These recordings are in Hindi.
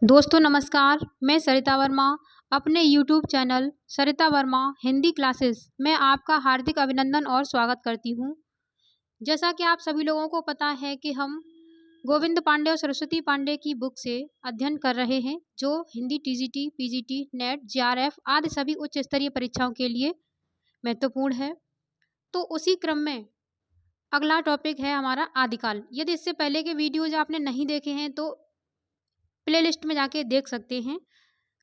दोस्तों नमस्कार, मैं सरिता वर्मा अपने YouTube चैनल सरिता वर्मा हिंदी क्लासेस में आपका हार्दिक अभिनंदन और स्वागत करती हूँ। जैसा कि आप सभी लोगों को पता है कि हम गोविंद पांडे और सरस्वती पांडे की बुक से अध्ययन कर रहे हैं, जो Hindi TGT, PGT, net, GRF आदि सभी उच्च स्तरीय परीक्षाओं के लिए महत्वपूर्ण है। तो उसी क्रम में अगला टॉपिक है हमारा आदिकाल। यदि इससे पहले के वीडियोज आपने नहीं देखे हैं तो प्लेलिस्ट में जाके देख सकते हैं।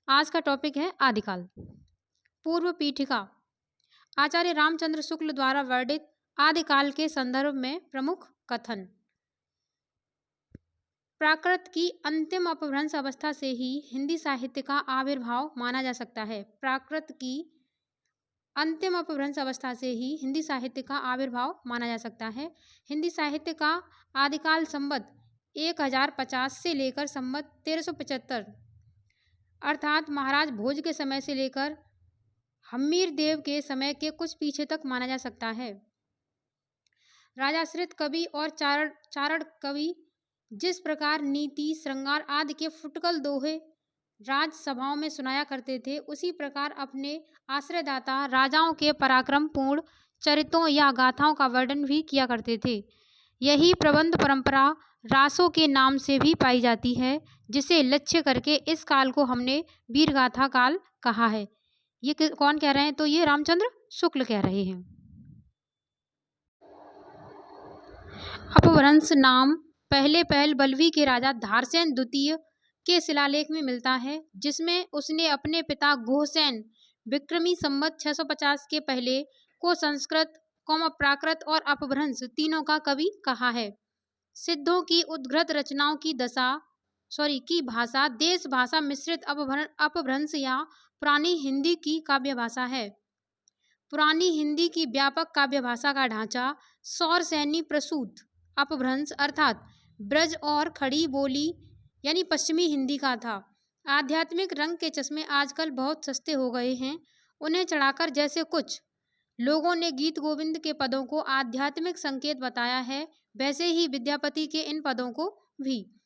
आज का टॉपिक है आदिकाल। पूर्व पीठिका। आचार्य रामचंद्र शुक्ल द्वारा वर्णित आदिकाल के संदर्भ में प्रमुख कथन। प्राकृत की अंतिम अपभ्रंश अवस्था से ही हिंदी साहित्य का आविर्भाव माना जा सकता है। प्राकृत की अंतिम अपभ्रंश अवस्था से ही हिंदी साहित्य का आविर्भाव माना जा सकता है। हिंदी साहित्य का आदिकाल संवत 1050 से लेकर संवत 1375 अर्थात महाराज भोज के समय से लेकर हम्मीर देव के समय के कुछ पीछे तक माना जा सकता है। राजाश्रित कवि और चारण कवि जिस प्रकार नीति, श्रृंगार आदि के फुटकल दोहे राजसभाओं में सुनाया करते थे, उसी प्रकार अपने आश्रयदाता राजाओं के पराक्रमपूर्ण चरित्रों या गाथाओं का वर्णन भी किया करते थे। यही प्रबंध परंपरा रासों के नाम से भी पाई जाती है, जिसे लक्ष्य करके इस काल को हमने वीरगाथा काल कहा है। ये कौन कह रहे हैं? तो ये रामचंद्र शुक्ल कह रहे हैं। अपभ्रंश नाम पहले पहल बल्लवी के राजा धारसेन द्वितीय के शिलालेख में मिलता है, जिसमें उसने अपने पिता गुहसेन विक्रमी संवत 650 के पहले को संस्कृत, प्राकृत और अपभ्रंश तीनों का कवि कहा है। सिद्धों की उद्घृत रचनाओं की भाषा देश भाषा मिश्रित अपभ्रंश या पुरानी हिंदी की काव्य भाषा है। पुरानी हिंदी की व्यापक काव्य भाषा का ढांचा सौर सैनी प्रसूत अपभ्रंश अर्थात ब्रज और खड़ी बोली यानी पश्चिमी हिंदी का था। आध्यात्मिक रंग के चश्मे आजकल बहुत सस्ते हो गए हैं। उन्हें चढ़ाकर जैसे कुछ लोगों ने गीत गोविंद के पदों को आध्यात्मिक संकेत बताया है, वैसे ही विद्यापति के इन पदों को भी।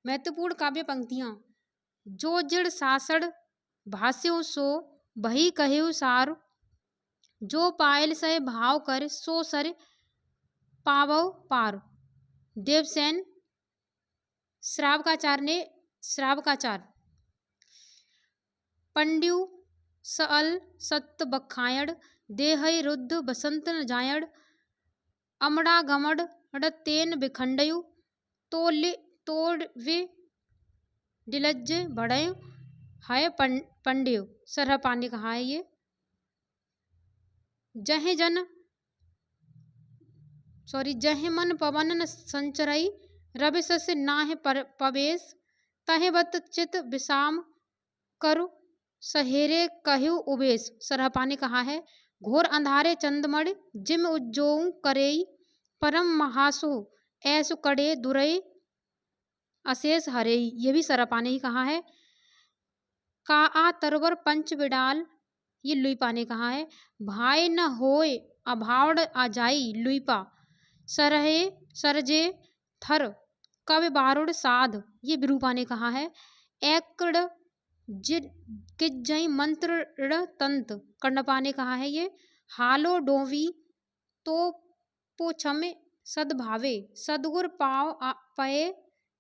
महत्वपूर्ण काव्य पंक्तियां। जो जिड़ सासड़ भाष्यों सो बही कहेउ सार, जो पायल सय भाव कर सो सर पावो पार। देवसेन श्रावकाचार। पंड्यु सल सत्त बखायड़ देहय रुद्ध बसंत न जायड़, अमड़ा गमड़ तेन बिखंडयु तोड़ वे डिलज्ज बढ़य है पंड्यु। सरहपा ने कहा है ये। जह मन पवन न संचरई रवि सस नाह पवेश, तहे बत चित विषाम करु सहेरे कहु उबेश। सरहपा ने कहा है। घोर अंधारे चंदमण जिम उज्जोऊ करेई, परम महासु ऐसु कड़े दुरई अशेष हरेई। ये भी सरहपा ने ही कहा है। का आ तरवर पंच बिडाल, ये लुईपा ने कहा है। भाई न होय अभावड़ आ जाई लुईपा, सरहे सरजे थर कवि बारुड़ साध, ये विरूपा ने कहा है। एकड़ किज्जई मंत्र तंत, कंडपा ने कहा है ये। हालो डोवी तो पोछमे सद्भावे, सदगुर पाव पये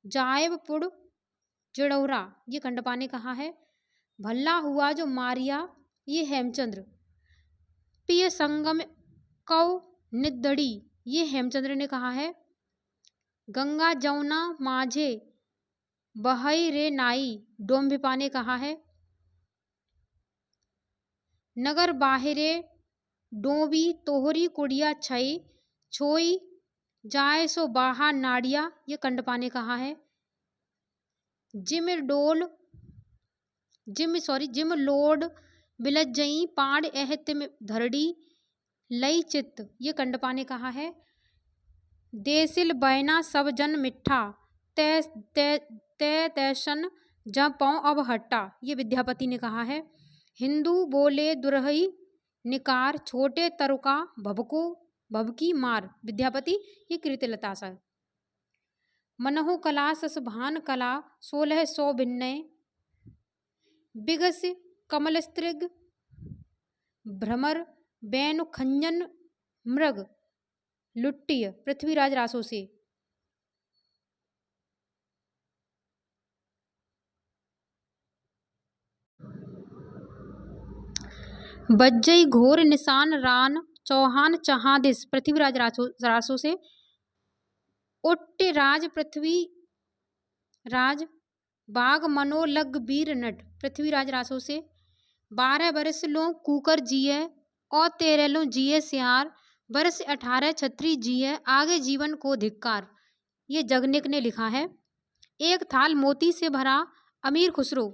जायब पुड़ जिड़ौरा, ये कंडपा ने कहा है। भल्ला हुआ जो मारिया, ये हेमचंद्र। पिय संगम कौ निदड़ी, ये हेमचंद्र ने कहा है। गंगा जमुना माझे बहई रे नाई, डोम्भिपा ने कहा है। नगर बाहिरे डोबी तोहरी कुड़िया छई, छोई जाए सो बाहा नाड़िया, ये कंडपा ने कहा है। जिम लोड बिलज्जई पाड़ एहतिम धरड़ी लई चित्त, ये कंडपा ने कहा है। देसिल बैना सब जन मिठा, तैसन जब पाँव अब हट्टा, ये विद्यापति ने कहा है। हिंदू बोले दुरहई निकार, छोटे तरुका भबकी मार, विद्यापति, ये कृत्यलता सा। मनहु कला ससभान कला 1600 भिन्नय बिगस कमलस्त्रिग भ्रमर बैनु खंजन मृग लुट्टिय पृथ्वीराज रासो से। बज्जई घोर निशान रान चौहान चहादिस पृथ्वीराज रासो से। उट्ट राज पृथ्वी राज बाग मनोलग वीर नट पृथ्वीराज रासो से। 12 बरस लो कूकर जिये और 13 लो जिये सियार बरस 18 छत्री जिये आगे जीवन को धिक्कार। ये जगनिक ने लिखा है। एक थाल मोती से भरा अमीर खुसरो,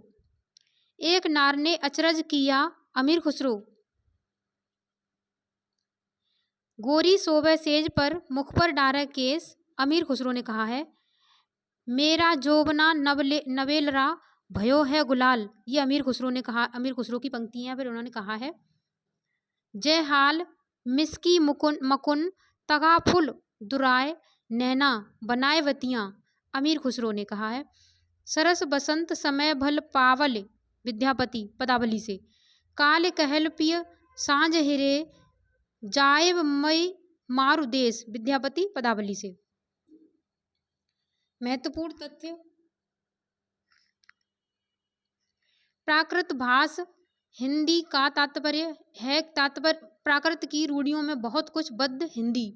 एक नार ने अचरज किया अमीर खुसरो। गोरी सोबे सेज पर मुख पर डारे केस अमीर खुसरो ने कहा है। मेरा जोबना नवेलरा भयो है गुलाल, ये अमीर खुसरो ने कहा। अमीर खुसरो की पंक्तियां फिर उन्होंने कहा है। जय हाल मिसकी मकुन तगा फुल दुराय नैना बनाए वतियां, अमीर खुसरो ने कहा है। सरस बसंत समय भल पावल विद्यापति पदावली से। काल कहल पिय सांझ हिरे जायब मई मारु देश विद्यापति पदावली से। महत्वपूर्ण तथ्य। प्राकृत भाष हिंदी का तात्पर्य है प्राकृत की रूढ़ियों में बहुत कुछ बद्ध हिंदी।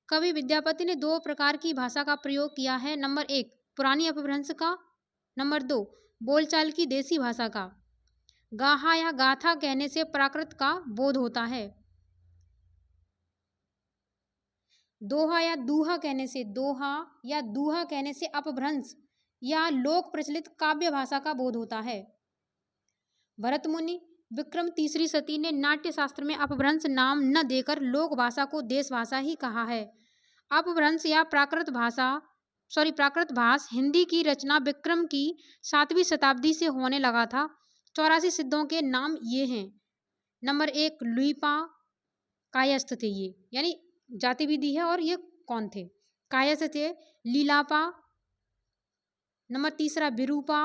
कवि विद्यापति ने 2 प्रकार की भाषा का प्रयोग किया है। नंबर 1 पुरानी अपभ्रंश का, नंबर 2 बोलचाल की देसी भाषा का। गाहा या गाथा कहने से प्राकृत का बोध होता है। दोहा या दूहा कहने से अपभ्रंश या लोक प्रचलित काव्य भाषा का बोध होता है। भरत मुनि विक्रम तीसरी सती ने नाट्य शास्त्र में अपभ्रंश नाम न देकर लोक भाषा को देश भाषा ही कहा है। अपभ्रंश या प्राकृत भाष हिंदी की रचना विक्रम की 7वीं शताब्दी से होने लगा था। 84 सिद्धों के नाम ये हैं। नंबर 1 लुईपा कायस्थ थे, ये यानी जाति विधि है और ये कौन थे। कायस्थ थे लीलापा, नंबर 3 विरूपा,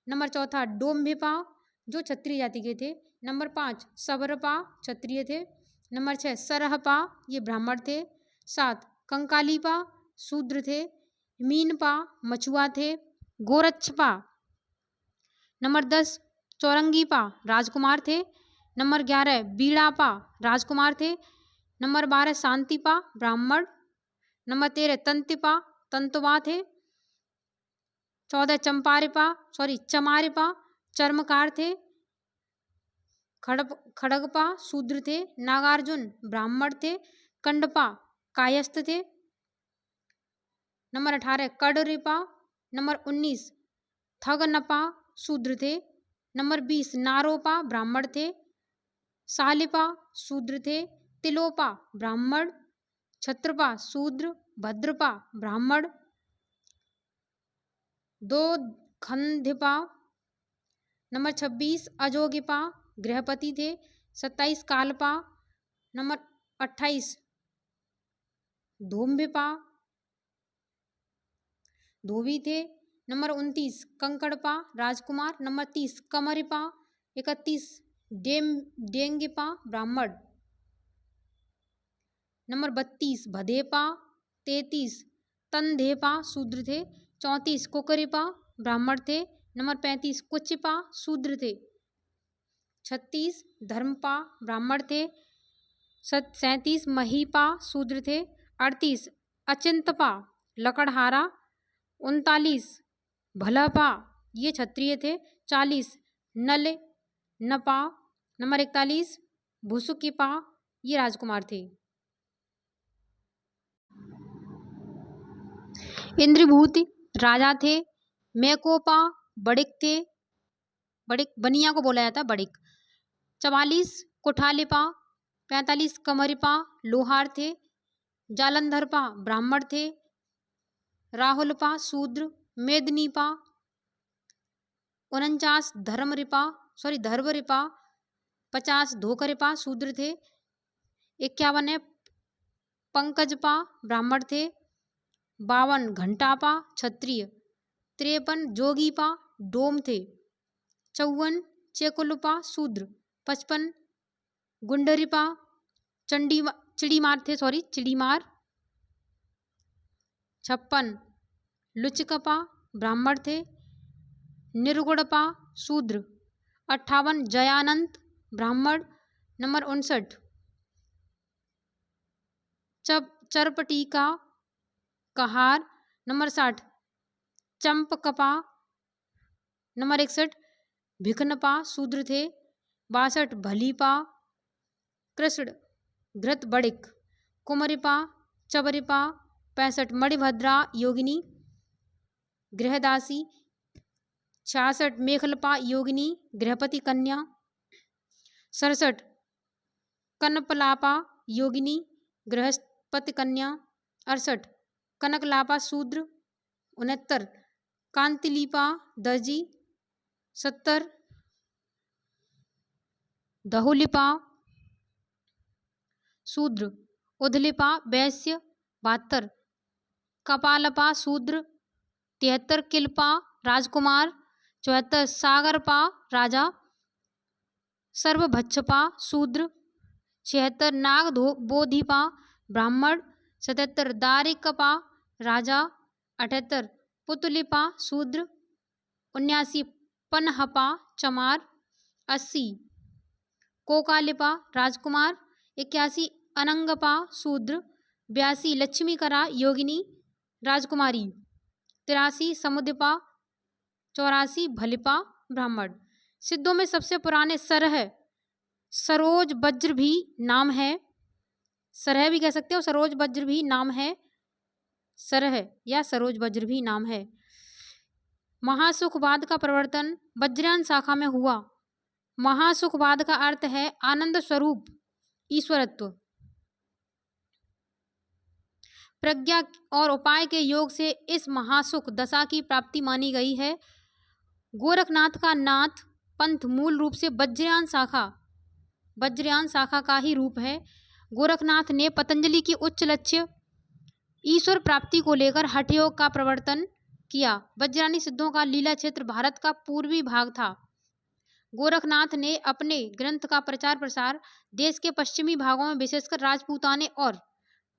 नंबर 4 डोम्भिपा जो क्षत्रिय जाति के थे, नंबर 5 सबरपा क्षत्रिय थे, नंबर 6 सरहपा ये ब्राह्मण थे, 7 कंकालीपा शूद्र थे, मीनपा मछुआ थे, गोरक्षपा, नंबर 10 चौरंगीपा राजकुमार थे, नंबर 11 बीड़ापा राजकुमार थे, नंबर 12 शांतिपा ब्राह्मण, नंबर 13 तंतिपा तंतुवा थे, 14 चमारिपा चर्मकार थे, खड़गपा शूद्र थे, नागार्जुन ब्राह्मण थे, कंडपा कायस्थ थे, नंबर 18 कडरिपा, नंबर 19 थगनपा शूद्र थे, नंबर 20 नारोपा ब्राह्मण थे, सालिपा शूद्र थे, तिलोपा ब्राह्मण, छत्रपा शूद्र, भद्रपा ब्राह्मण, 2 खंधिपा, नंबर 26 अजोगिपा गृहपति थे, 27 कालपा, नंबर 28 धोम्भिपा धोबी थे, नंबर 29 कंकड़पा राजकुमार, नंबर 30 कमरिपा, 31 डेंगिपा ब्राह्मण, नंबर 32 भदेपा, 33 तंधेपा शूद्र थे, 34 कुकरिपा ब्राह्मण थे, नंबर 35 कुचिपा शूद्र थे, 36 धर्मपा ब्राह्मण थे, 37 महीपा शूद्र थे, 38 अचिंतपा लकड़हारा, 39 भलपा ये क्षत्रिय थे, 40 नल नपा, नंबर 41 भुसुकिपा ये राजकुमार थे। इंद्रभूति राजा थे, मैकोपा बड़िक थे, बड़िक बनिया को बोला जाता बड़िक, 44 कुठालिपा, 45 कमरिपा लोहार थे, जालंधरपा ब्राह्मण थे, राहुलपा शूद्र, मेदनीपा, 49 धर्मरिपा, 50 धोकरिपा शूद्र थे, 51 पंकजपा ब्राह्मण थे, 52 घंटापा क्षत्रिय, 53 जोगीपा डोम थे, 54 चेकुलपा शूद्र, 55 गुंडरिपा चिड़ीमार थे, चिड़ीमार, 56 लुचकपा ब्राह्मण थे, निर्गुणपा शूद्र, 58 जयानंत ब्राह्मण, नंबर 59 चरपटीका कहार, नंबर 60 चंपकपा, नंबर 61 भिखनपा शूद्र थे, 62 भलीपा कृष्ण घृत बड़िक, कुमरिपा चबरिपा, 65 मणिभद्रा योगिनी गृहदासी, 66 मेखलपा योगिनी गृहपति कन्या, 67 कनपलापा योगिनी गृहपति कन्या, 68 कनकलापा शूद्र, 69 कांतिलीपा दर्जी, 70 दहुलिपा शूद्र, उदलिपा वैश्य, 72 कपालपा शूद्र, 73 किलपा राजकुमार, 74 सागरपा राजा, सर्वभक्षपा शूद्र, 76 नागबोधिपा ब्राह्मण, 77 दारिकपा राजा, 78 पुतलिपा शूद्र, 79 पनहपा चमार, 80 कोकालिपा राजकुमार, 81 अनंगपा शूद्र, 82 लक्ष्मीकरा योगिनी राजकुमारी, 83 समुद्रपा, 84 भलिपा ब्राह्मण। सिद्धों में सबसे पुराने सरह सरोज वज्र भी नाम है, सरह भी कह सकते हो, सरोज वज्र भी नाम है, सरह या सरोज वज्र भी नाम है। महासुखवाद का प्रवर्तन वज्रयान शाखा में हुआ। महासुखवाद का अर्थ है आनंद स्वरूप ईश्वरत्व। प्रज्ञा और उपाय के योग से इस महासुख दशा की प्राप्ति मानी गई है। गोरखनाथ का नाथ पंथ मूल रूप से वज्रयान शाखा का ही रूप है। गोरखनाथ ने पतंजलि की उच्च लक्ष्य ईश्वर प्राप्ति को लेकर हठ योग का प्रवर्तन किया। वज्रयानी सिद्धों का लीला क्षेत्र भारत का पूर्वी भाग था। गोरखनाथ ने अपने ग्रंथ का प्रचार प्रसार देश के पश्चिमी भागों में विशेषकर राजपूताने और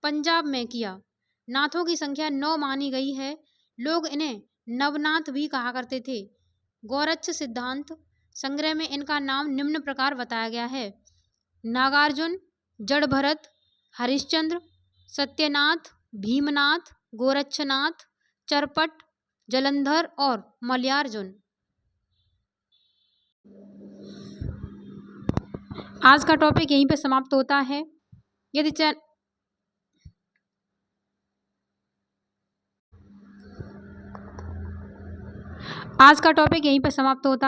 पंजाब में किया। नाथों की संख्या 9 मानी गई है। लोग इन्हें नवनाथ भी कहा करते थे। गौरक्ष सिद्धांत संग्रह में इनका नाम निम्न प्रकार बताया गया है: नागार्जुन, जड़भरत, हरिश्चंद्र, सत्यनाथ, भीमनाथ, गोरक्षनाथ, चरपट, जलंधर और मलयार्जुन। आज का टॉपिक यहीं पे समाप्त होता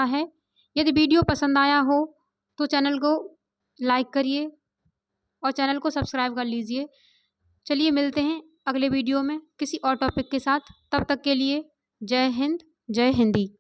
है। यदि वीडियो पसंद आया हो तो चैनल को लाइक करिए और चैनल को सब्सक्राइब कर लीजिए। चलिए मिलते हैं अगले वीडियो में किसी और टॉपिक के साथ। तब तक के लिए जय हिंद, जय हिंदी।